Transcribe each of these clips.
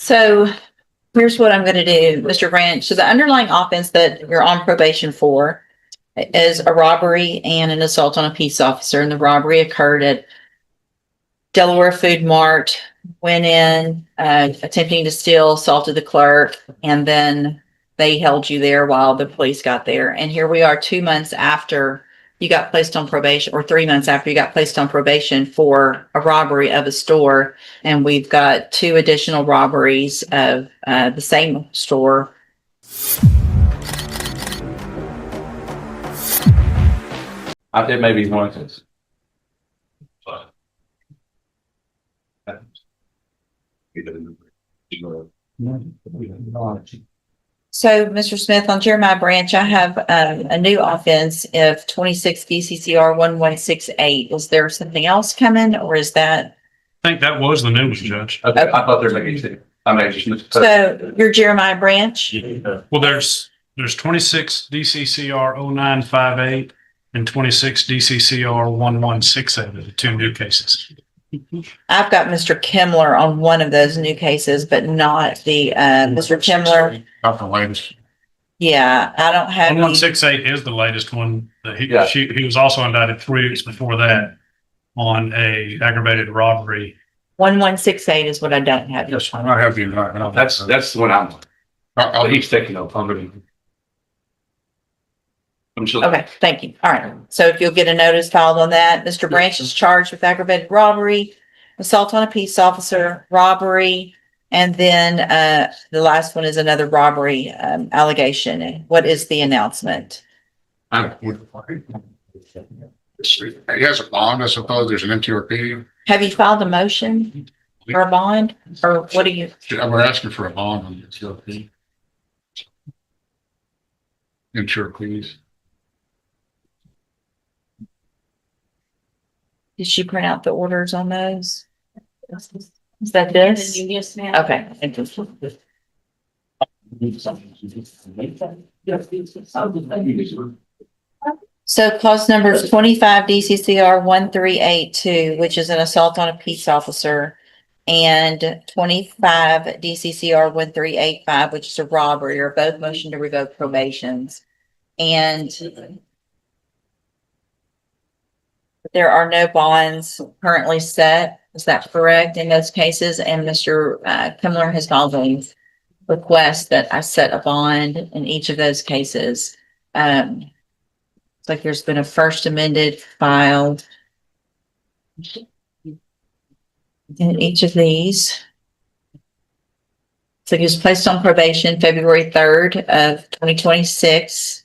So here's what I'm going to do, Mr. Branch. So the underlying offense that you're on probation for is a robbery and an assault on a peace officer. And the robbery occurred at Delaware Food Mart, went in, attempting to steal, assaulted the clerk, and then they held you there while the police got there. And here we are 2 months after you got placed on probation, or 3 months after you got placed on probation for a robbery of a store. And we've got 2 additional robberies of the same store. I think maybe one of those. So, Mr. Smith, on Jeremiah Branch, I have a new offense of 26 DCCR 1168. Is there something else coming, or is that? I think that was the new one, Judge. Okay, I thought there was like I may just. So, you're Jeremiah Branch? Well, there's 26 DCCR 0958 and 26 DCCR 1168 are the 2 new cases. I've got Mr. Kimler on one of those new cases, but not the Mr. Kimler. Not the latest. Yeah, I don't have. 1168 is the latest one. He was also indicted 3 weeks before that on a aggravated robbery. 1168 is what I don't have. Yes, I have you. That's the one I'm. I'll He's taking over. I'm sure. Okay, thank you. All right. So if you'll get a notice filed on that, Mr. Branch is charged with aggravated robbery, assault on a peace officer, robbery, and then the last one is another robbery allegation. What is the announcement? He has a bond, I suppose. There's an MTRP. Have you filed a motion for a bond, or what do you? We're asking for a bond on the MTRP. MTRPs. Did she print out the orders on those? Is that this? Yes, ma'am. Okay. Thank you. So clause number is 25 DCCR 1382, which is an assault on a peace officer, and 25 DCCR 1385, which is a robbery, are both motion to revoke probations. And there are no bonds currently set. Is that correct in those cases? And Mr. Kimler has filed a request that I set a bond in each of those cases. It's like there's been a first amended filed in each of these. So he was placed on probation February 3rd of 2026.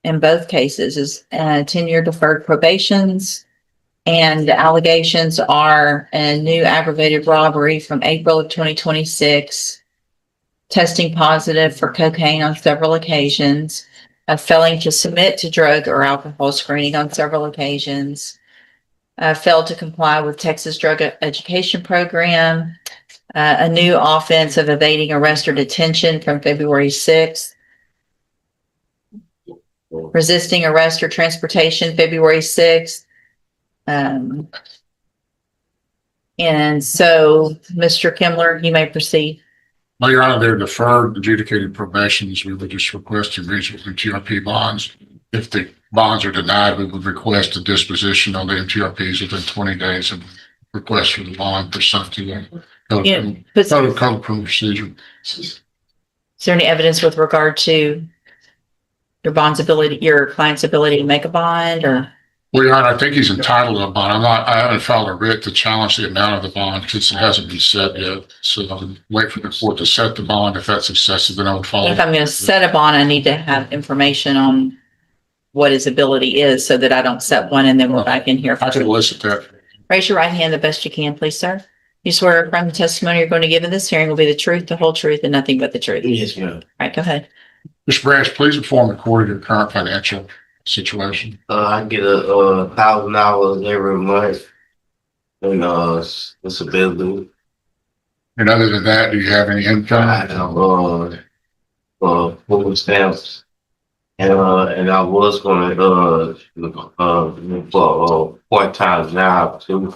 In both cases is 10-year deferred probations, and the allegations are a new aggravated robbery from April of 2026, testing positive for cocaine on several occasions, failing to submit to drug or alcohol screening on several occasions, failed to comply with Texas Drug Education Program, a new offense of evading arrest or detention from February 6th, resisting arrest or transportation, February 6th. And so, Mr. Kimler, you may proceed. Well, Your Honor, they're deferred adjudicated probations. We would just request to reach with MTRP bonds. If the bonds are denied, we would request a disposition on the MTRPs within 20 days of request for the bond pursuant to the code of procedure. Is there any evidence with regard to your client's ability to make a bond, or? Well, Your Honor, I think he's entitled to a bond. I haven't filed a writ to challenge the amount of the bond because it hasn't been set yet. So I'll wait for the court to set the bond. If that's excessive, then I would follow. If I'm going to set a bond, I need to have information on what his ability is so that I don't set one and then we're back in here. I can elicit that. Raise your right hand the best you can, please, sir. You swear from the testimony you're going to give in this hearing will be the truth, the whole truth, and nothing but the truth. Yes, ma'am. All right, go ahead. Mr. Branch, please inform the court of your current financial situation. I get $1,000 every month and disability. And other than that, do you have any I income? have food stamps, and I was gonna look for part-time job too.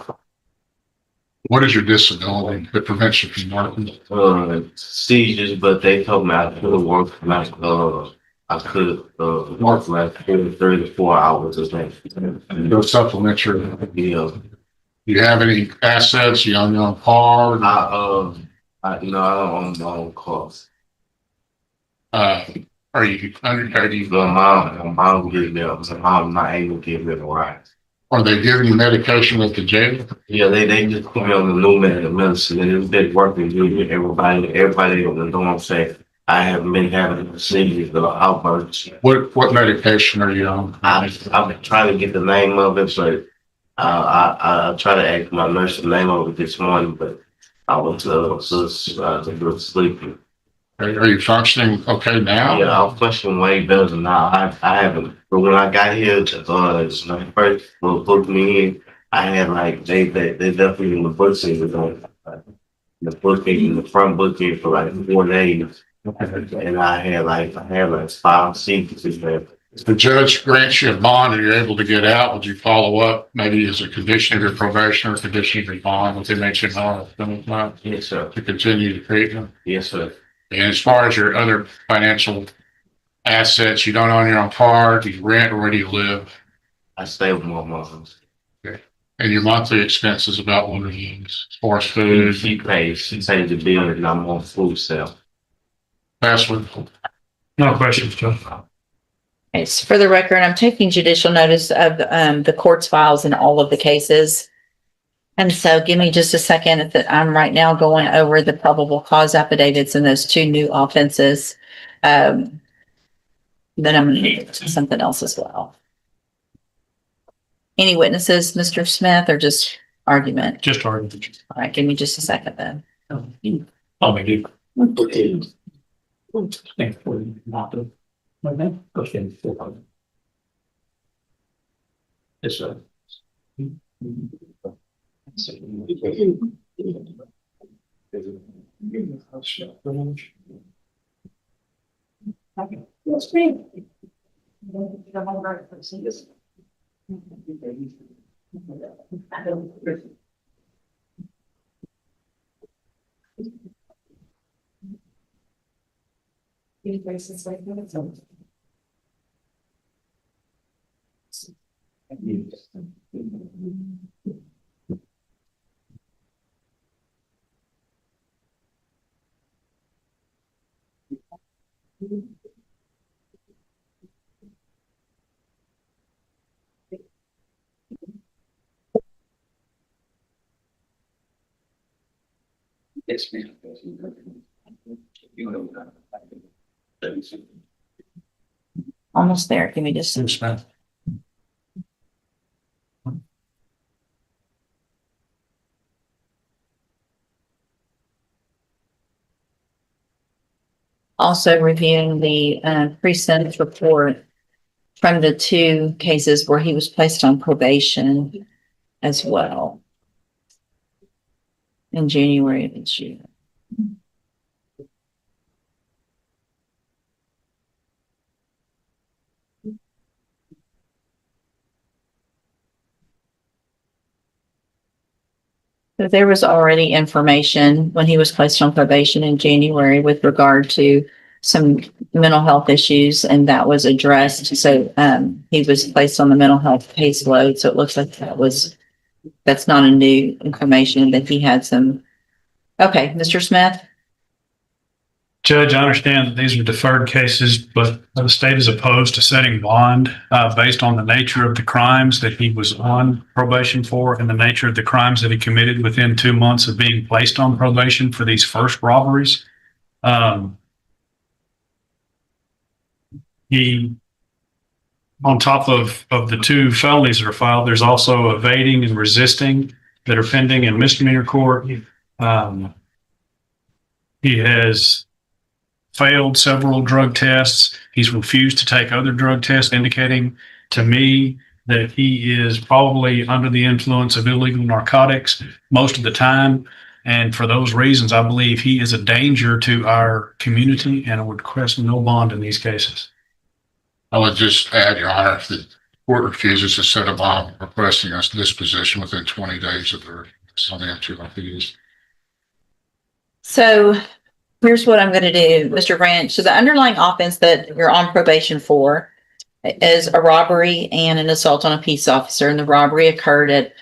What is your disability that prevents you from working? Seizures, but they told me I could work like, I could, work like 34 hours a day. Go supplement your, Yeah. do you have any assets? You own your own car? I don't own my own cars. Are you under, My mom gave me up, so I'm not able to give me a ride. are they giving you medication at the jail? Yeah, they just put me on the new medicine and it's been working good. Everybody in the dorm say I haven't been having seizures or outbursts. What medication are you on? I've been trying to get the name of it, but I try to ask my nurse the name of it this morning, but I was sleeping. Are you functioning okay now? Yeah, I'm functioning way better now. I haven't, but when I got here, when I first booked me in, I had like they definitely in the booking was on the booking, the front booking for like 4 days, and I had like 5 seats in there. If the judge grants you a bond and you're able to get out, would you follow up maybe as a condition of your probation or condition of your bond with MHMR Yes, sir. to continue the treatment? Yes, sir. And as far as your other financial assets, you don't own your own car, do you rent, or where do you live? I stay with my mom. And your monthly expenses about what are these? As far as food, She pays the bill, and I'm on food stamp. password. No questions, Judge. It's for the record, I'm taking judicial notice of the court's files in all of the cases. And so give me just a second that I'm right now going over the probable cause affidavits and those 2 new offenses. Then I'm going to get to something else as well. Any witnesses, Mr. Smith, or just argument? Just argument. All right, give me just a second then. I'll make it. Yes, sir. That's great. Yes, ma'am. You know that. Almost there. Give me just Yes, ma'am. also reviewing the pre-sentence report from the 2 cases where he was placed on probation as well in January of this year. So there was already information when he was placed on probation in January with regard to some mental health issues, and that was addressed. So he was placed on the mental health caseload. So it looks like that's not a new information, that he had some. Okay, Mr. Smith. Judge, I understand that these are deferred cases, but the state is opposed to setting bond based on the nature of the crimes that he was on probation for and the nature of the crimes that he committed within 2 months of being placed on probation for these first robberies. He, on top of the 2 felonies that are filed, there's also evading and resisting that are pending in misdemeanor court. He has failed several drug tests. He's refused to take other drug tests, indicating to me that he is probably under the influence of illegal narcotics most of the time. And for those reasons, I believe he is a danger to our community, and I would request no bond in these cases. I would just add, Your Honor, if the court refuses to set a bond requesting us disposition within 20 days of the on the MTRPs. So here's what I'm going to do, Mr. Branch. So the underlying offense that you're on probation for is a robbery and an assault on a peace officer. And the robbery occurred at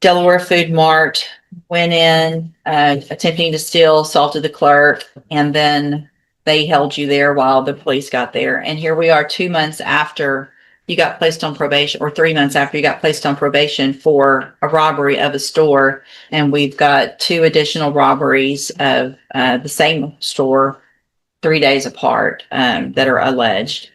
Delaware Food Mart, went in, attempting to steal, assaulted the clerk, and then they held you there while the police got there. And here we are 2 months after you got placed on probation, or 3 months after you got placed on probation for a robbery of a store. And we've got 2 additional robberies of the same store 3 days apart that are alleged.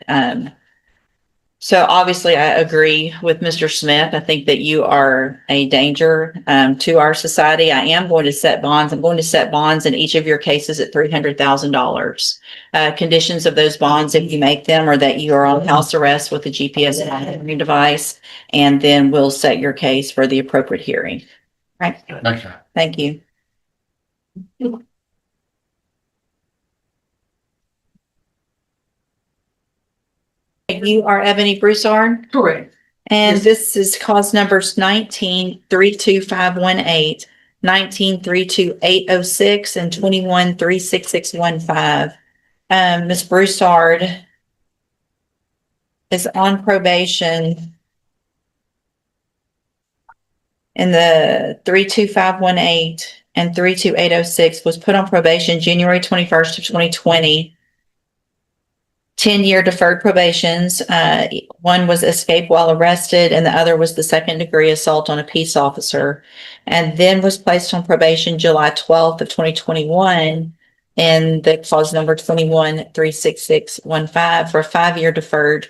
So obviously, I agree with Mr. Smith. I think that you are a danger to our society. I am going to set bonds. I'm going to set bonds in each of your cases at $300,000. Conditions of those bonds, if you make them, are that you are on house arrest with a GPS monitoring device, and then we'll set your case for the appropriate hearing. Right? Thank you. Thank you. You are Ebony Broussard? Correct. And Yes. this is cause numbers 19-32518, 19-32806, and 21-36615. Ms. Broussard is on probation in the 32518 and 32806, was put on probation January 21st of 2020. 10-year deferred probations. One was escape while arrested, and the other was the second-degree assault on a peace officer, and then was placed on probation July 12th of 2021 in the clause number 21-36615 for a 5-year deferred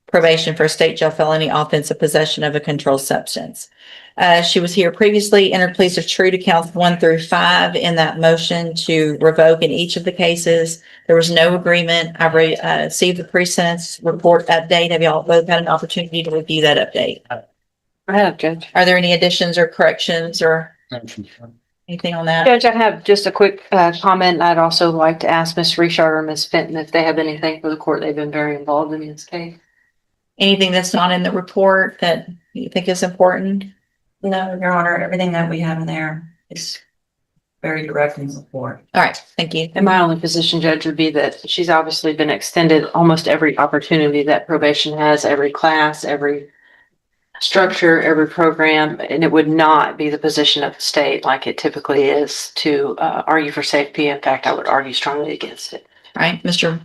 probation for a state jail felony offense of possession of a controlled substance. She was here previously, entered pleas of true to counts 1 through 5 in that motion to revoke in each of the cases. There was no agreement. I received the pre-sentence report update. Have y'all both had an opportunity to review that update? I have, Judge. Are there any additions or corrections or anything on that? Judge, I have just a quick comment. I'd also like to ask Ms. Richard or Ms. Fenton if they have anything for the court. They've been very involved in this case. Anything that's not in the report that you think is important? No, Your Honor, everything that we have in there is very direct in support. All right, thank you. And my only position, Judge, would be that she's obviously been extended almost every opportunity that probation has, every class, every structure, every program, and it would not be the position of the state like it typically is to argue for safety. In fact, I would argue strongly against it. All right, Mr.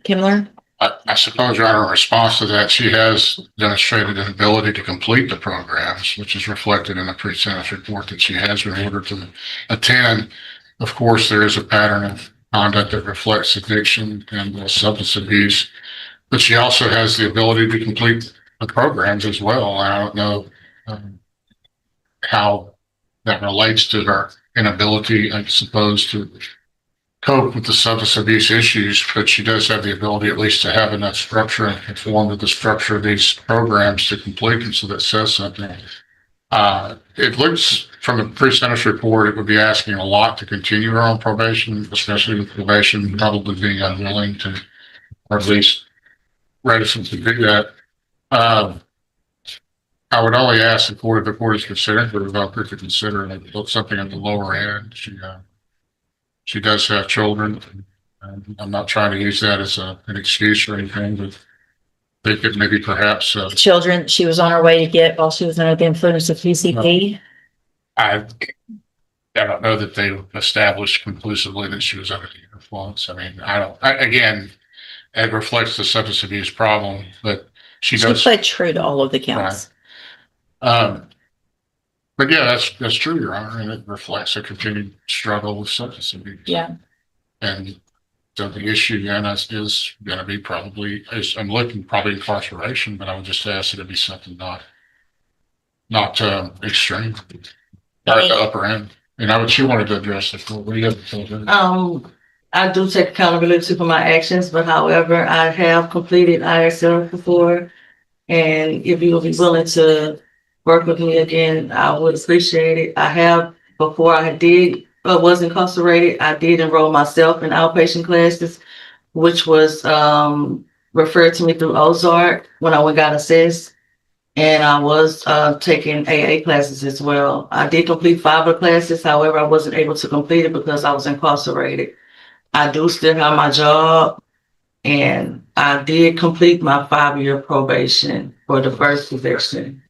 Kimler? I suppose, Your Honor, in response to that, she has demonstrated an ability to complete the programs, which is reflected in the pre-sentence report that she has been ordered to attend. Of course, there is a pattern of conduct that reflects addiction and substance abuse, but she also has the ability to complete the programs as well. I don't know how that relates to her inability, I suppose, to cope with the substance abuse issues, but she does have the ability at least to have enough structure and conform to the structure of these programs to complete them, so that says something. It looks from the pre-sentence report, it would be asking a lot to continue her on probation, especially with probation probably being unwilling to, or at least reticent to do that. I would only ask the court, if the court is considering the revoker, to consider something at the lower end. She does have children. And I'm not trying to use that as an excuse or anything, but they could maybe perhaps. Children she was on her way to get while she was under the influence of PCP. I don't know that they established conclusively that she was under the influence. I mean, again, it reflects the substance abuse problem, but she does. played true to all of the counts. But yeah, that's true, Your Honor, and it reflects a continued struggle with substance abuse. Yeah. And so the issue then is going to be probably, I'm looking probably incarceration, but I would just ask that it be something not extreme, or at the upper end. And she wanted to address the court. What do you have to say? I do take accountability for my actions, but however, I have completed ISL before. And if you will be willing to work with me again, I would appreciate it. I have, before I was incarcerated, I did enroll myself in outpatient classes, which was referred to me through Ozark when I got assessed. And I was taking AA classes as well. I did complete 5 of the classes, however, I wasn't able to complete it because I was incarcerated. I do still have my job, and I did complete my 5-year probation for the first conviction.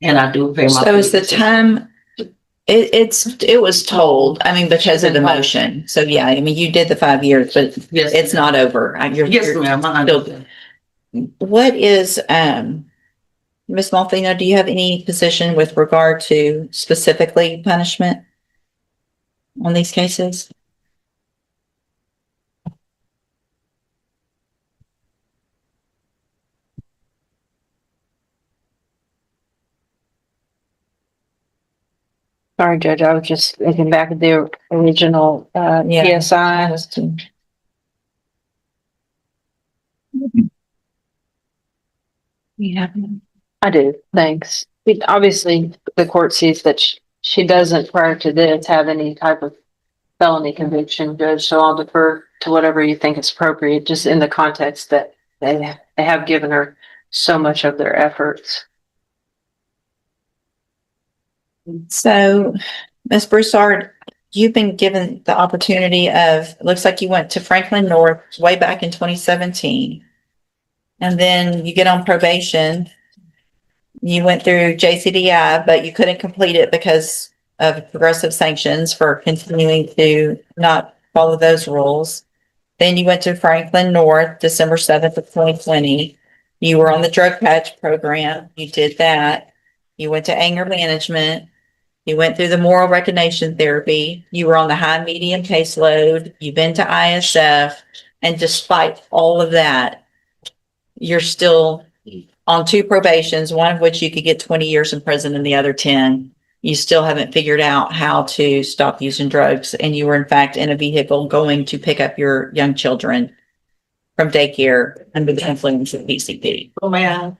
And I do pay my. So is the time, it was told, I mean, because of the It's been told. motion. So yeah, I mean, you did the 5 years, but Yes. it's not over. Yes, ma'am. I still- understand. What is, Ms. Malfino, do you have any position with regard to specifically punishment on these cases? Sorry, Judge, I was just looking back at the original, Yeah. PSI. Yeah. I do, thanks. Obviously, the court sees that she doesn't, prior to this, have any type of felony conviction, Judge, so I'll defer to whatever you think is appropriate, just in the context that they have given her so much of their efforts. So, Ms. Broussard, you've been given the opportunity of, looks like you went to Franklin North way back in 2017. And then you get on probation. You went through JCDI, but you couldn't complete it because of progressive sanctions for continuing to not follow those rules. Then you went to Franklin North, December 7th of 2020. You were on the drug patch program. You did that. You went to anger management. You went through the moral recognition therapy. You were on the high medium caseload. You've been to ISF. And despite all of that, you're still on 2 probations, one of which you could get 20 years in prison and the other 10. You still haven't figured out how to stop using drugs. And you were in fact in a vehicle going to pick up your young children from daycare under the influence of PCP. Oh, man.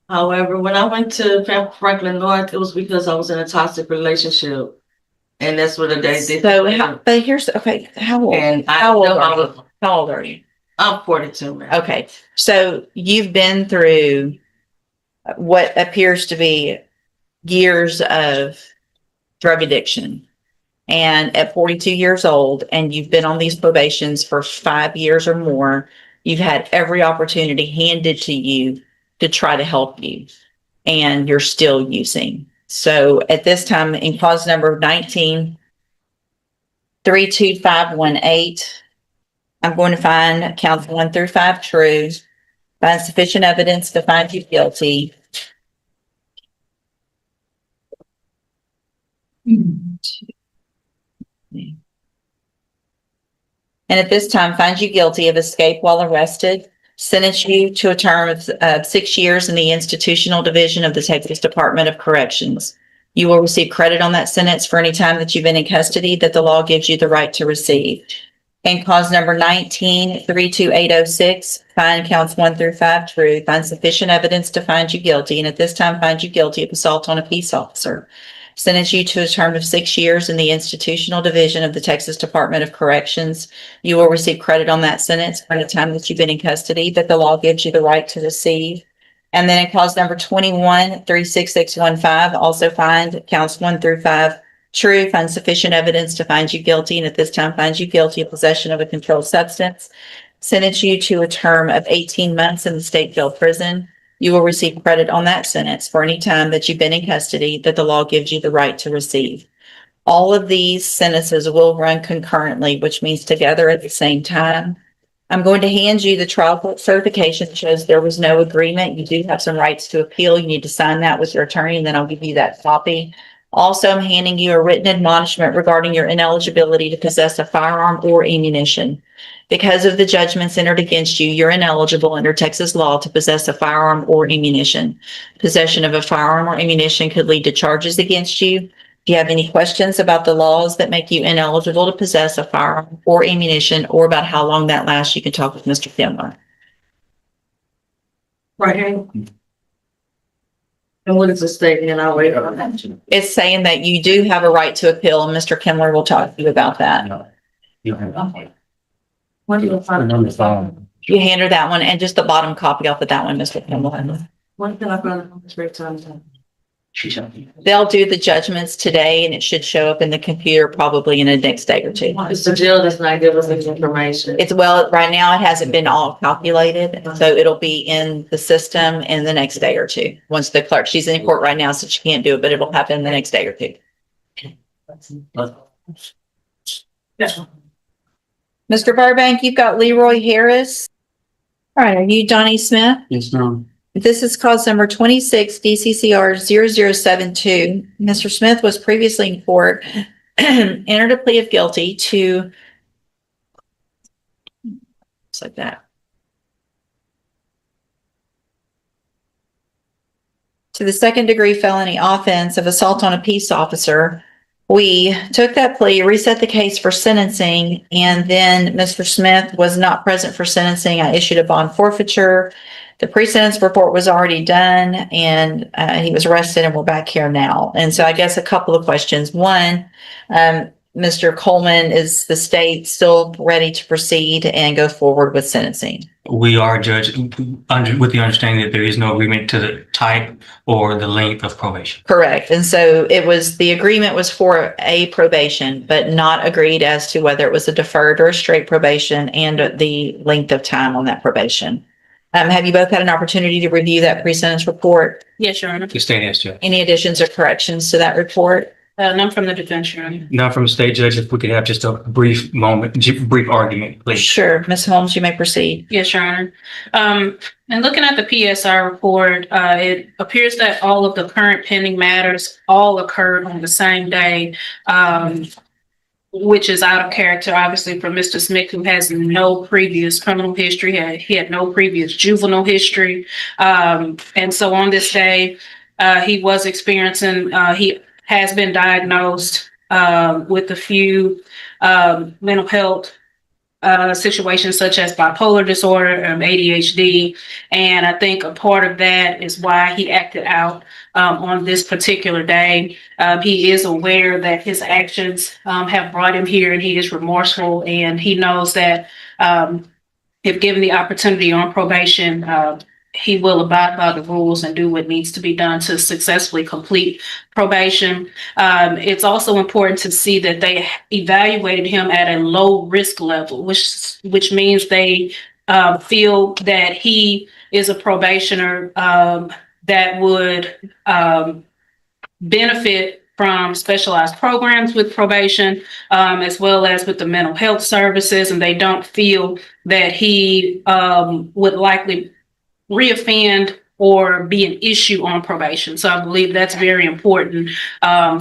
However, when I went to Franklin North, it was because I was in a toxic relationship. And that's what they did. So, but here's, okay, how old? And How old I are was, you? How old are you? I'm 42, man. Okay, so you've been through what appears to be years of drug addiction. And at 42 years old, and you've been on these probations for 5 years or more, you've had every opportunity handed to you to try to help you, and you're still using. So at this time, in cause number 19-32518, I'm going to find counts 1 through 5 true, find sufficient evidence to find you guilty. And at this time, find you guilty of escape while arrested, sentence you to a term of 6 years in the institutional division of the Texas Department of Corrections. You will receive credit on that sentence for any time that you've been in custody that the law gives you the right to receive. And cause number 19-32806, find counts 1 through 5 true, find sufficient evidence to find you guilty, and at this time find you guilty of assault on a peace officer. Sentence you to a term of 6 years in the institutional division of the Texas Department of Corrections. You will receive credit on that sentence for the time that you've been in custody that the law gives you the right to receive. And then in cause number 21-36615, also find counts 1 through 5 true, find sufficient evidence to find you guilty, and at this time find you guilty of possession of a controlled substance. Sentence you to a term of 18 months in the state jail prison. You will receive credit on that sentence for any time that you've been in custody that the law gives you the right to receive. All of these sentences will run concurrently, which means together at the same time. I'm going to hand you the trial court certification that shows there was no agreement. You do have some rights to appeal. You need to sign that with your attorney, and then I'll give you that copy. Also, I'm handing you a written admonishment regarding your ineligibility to possess a firearm or ammunition. Because of the judgments entered against you, you're ineligible under Texas law to possess a firearm or ammunition. Possession of a firearm or ammunition could lead to charges against you. Do you have any questions about the laws that make you ineligible to possess a firearm or ammunition, or about how long that lasts? You can talk with Mr. Kimler. Right here. And what is the statement? And I'll wait on that. It's saying that you do have a right to appeal, and Mr. Kimler will talk to you about that. When do you find? You hand her that one and just the bottom copy off of that one, Mr. Kimler. When can I find it on this break time? They'll do the judgments today, and it should show up in the computer probably in the next day or two. It's the jail does not give us any information. It's well, right now it hasn't been all calculated, so it'll be in the system in the next day or two. Once the clerk, she's in court right now, so she can't do it, but it'll happen the next day or two. Mr. Burbank, you've got Leroy Harris. All right, are you Donnie Smith? Yes, ma'am. This is cause number 26 DCCR 0072. Mr. Smith was previously in court, entered a plea of guilty to, just like that, to the second-degree felony offense of assault on a peace officer. We took that plea, reset the case for sentencing, and then Mr. Smith was not present for sentencing. I issued a bond forfeiture. The pre-sentence report was already done, and he was arrested, and we're back here now. And so I guess a couple of questions. One, Mr. Coleman, is the state still ready to proceed and go forward with sentencing? We are, Judge, with the understanding that there is no agreement to the type or the length of probation. Correct. And so the agreement was for a probation, but not agreed as to whether it was a deferred or a straight probation and the length of time on that probation. Have you both had an opportunity to review that pre-sentence report? Yes, Your Honor. The state has to. Any additions or corrections to that report? None from the defense, Your Honor. Now from the state, Judge, if we could have just a brief brief argument, please. Sure. Ms. Holmes, you may proceed. Yes, Your Honor. And looking at the PSR report, it appears that all of the current pending matters all occurred on the same day, which is out of character, obviously, for Mr. Smith, who has no previous criminal history. He had no previous juvenile history. And so on this day, he was experiencing, he has been diagnosed with a few mental health situations such as bipolar disorder, ADHD. And I think a part of that is why he acted out on this particular day. He is aware that his actions have brought him here, and he is remorseful, and he knows that if given the opportunity on probation, he will abide by the rules and do what needs to be done to successfully complete probation. It's also important to see that they evaluated him at a low risk level, which means they feel that he is a probationer that would benefit from specialized programs with probation, as well as with the mental health services, and they don't feel that he would likely reoffend or be an issue on probation. So I believe that's very important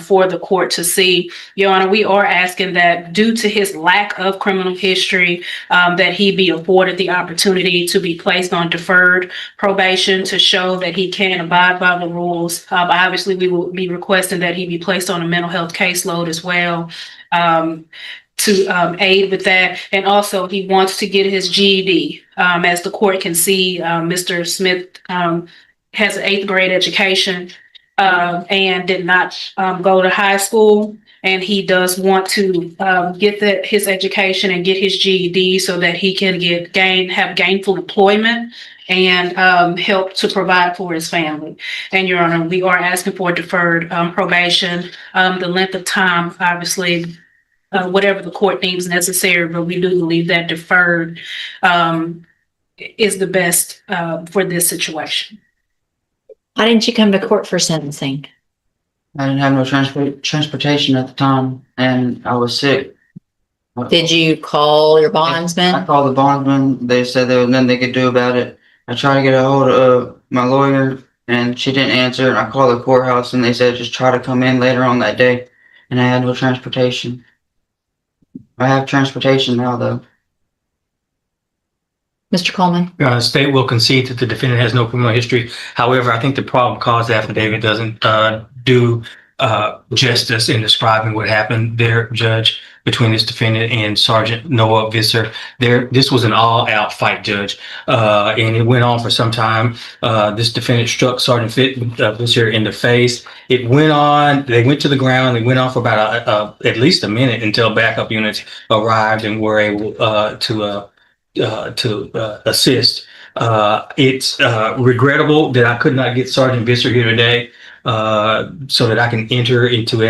for the court to see. Your Honor, we are asking that due to his lack of criminal history, that he be afforded the opportunity to be placed on deferred probation to show that he can abide by the rules. Obviously, we will be requesting that he be placed on a mental health caseload as well. To aid with that. And also he wants to get his GED. As the court can see, Mr. Smith has an 8th grade education and did not go to high school. And he does want to get his education and get his GED so that he can have gainful employment and help to provide for his family. And Your Honor, we are asking for deferred probation. The length of time, obviously, whatever the court deems necessary, but we do believe that deferred is the best for this situation. Why didn't you come to court for sentencing? I didn't have no transportation at the time, and I was sick. Did you call your I bondsman? called the bondsman. They said there was nothing they could do about it. I tried to get a hold of my lawyer, and she didn't answer. And I called the courthouse, and they said just try to come in later on that day. And I had no transportation. I have transportation now, though. Mr. Coleman? State will concede that the defendant has no criminal history. However, I think the probable cause affidavit doesn't do justice in describing what happened there, Judge. between this defendant and Sergeant Noah Visser. This was an all-out fight, Judge, and it went on for some time. This defendant struck Sergeant Visser in the face. It went on. They went to the ground. They went on for about at least a minute until backup units arrived and were able to assist. It's regrettable that I could not get Sergeant Visser here today, so that I can enter into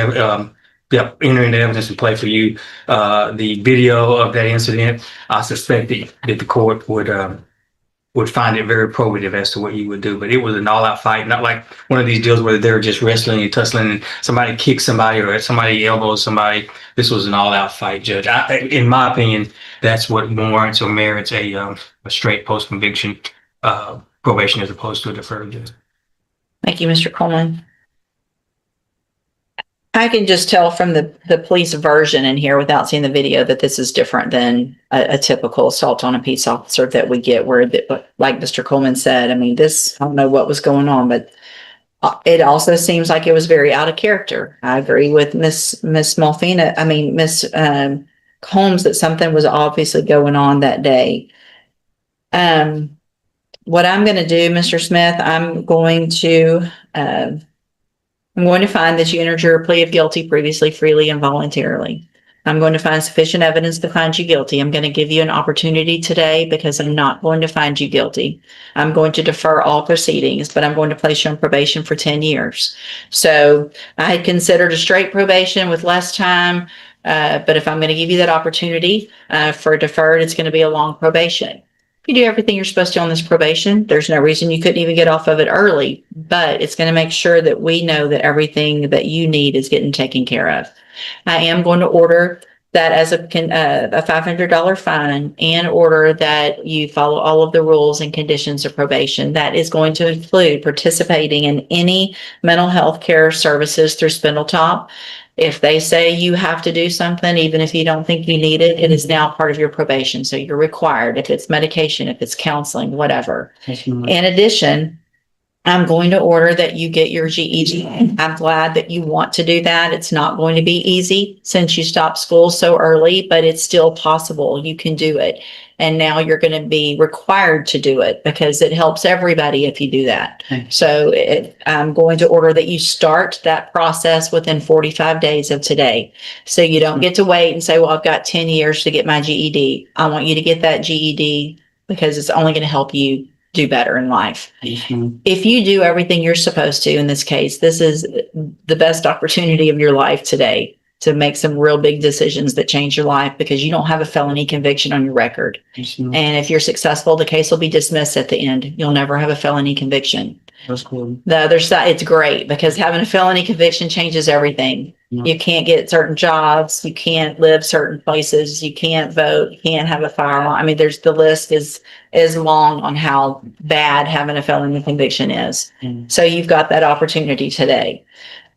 evidence and play for you the video of that incident. I suspect that the court would find it very probative as to what you would do. But it was an all-out fight, not like one of these deals where they're just wrestling and tussling and somebody kicks somebody or somebody elbows somebody. This was an all-out fight, Judge. In my opinion, that's what warrants or merits a straight post-conviction probation as opposed to a deferred, Judge. Thank you, Mr. Coleman. I can just tell from the police version in here without seeing the video that this is different than a typical assault on a peace officer that we get where, like Mr. Coleman said, I mean, this, I don't know what was going on, but it also seems like it was very out of character. I agree with Miss Holmes that something was obviously going on that day. What I'm going to do, Mr. Smith, I'm going to find that you entered your plea of guilty previously, freely, and voluntarily. I'm going to find sufficient evidence to find you guilty. I'm going to give you an opportunity today because I'm not going to find you guilty. I'm going to defer all proceedings, but I'm going to place you on probation for 10 years. So I had considered a straight probation with less time, but if I'm going to give you that opportunity for deferred, it's going to be a long probation. If you do everything you're supposed to on this probation, there's no reason you couldn't even get off of it early, but it's going to make sure that we know that everything that you need is getting taken care of. I am going to order that as a $500 fine and order that you follow all of the rules and conditions of probation. That is going to include participating in any mental health care services through Spindletop. If they say you have to do something, even if you don't think you need it, it is now part of your probation. So you're required, if it's medication, if it's counseling, whatever. In addition, I'm going to order that you get your GED. I'm glad that you want to do that. It's not going to be easy since you stopped school so early, but it's still possible. You can do it. And now you're going to be required to do it because it helps everybody if you do that. So I'm going to order that you start that process within 45 days of today. So you don't get to wait and say, well, I've got 10 years to get my GED. I want you to get that GED because it's only going to help you do better in life. If you do everything you're supposed to in this case, this is the best opportunity of your life today to make some real big decisions that change your life because you don't have a felony conviction on your record. And if you're successful, the case will be dismissed at the end. You'll never have a felony conviction. That's cool. The other side, it's great because having a felony conviction changes everything. You can't get certain jobs. You can't live certain places. You can't vote. You can't have a firearm. I mean, the list is long on how bad having a felony conviction is. So you've got that opportunity today.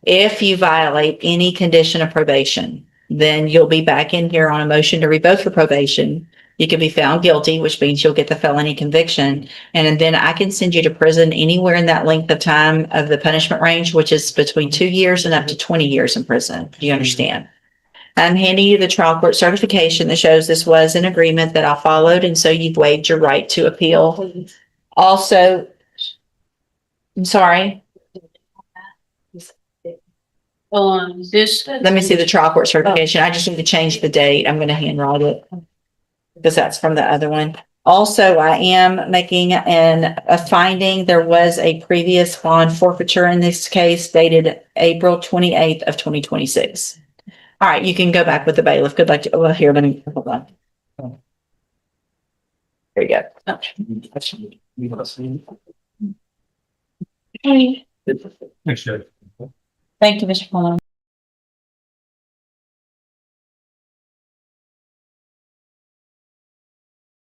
If you violate any condition of probation, then you'll be back in here on a motion to revoke your probation. You can be found guilty, which means you'll get the felony conviction. And then I can send you to prison anywhere in that length of time of the punishment range, which is between 2 years and up to 20 years in prison. Do you understand? I'm handing you the trial court certification that shows this was an agreement that I followed. And so you've waived your right to appeal. Also, I'm sorry. Let me see the trial court certification. I just need to change the date. I'm going to handwrite it because that's from the other one. Also, I am making a finding. There was a previous bond forfeiture in this case dated April 28th of 2026. All right, you can go back with the bailiff. Good luck. Well, here, let me hold on. There you go. Thanks, Judge. Thank you, Mr. Coleman.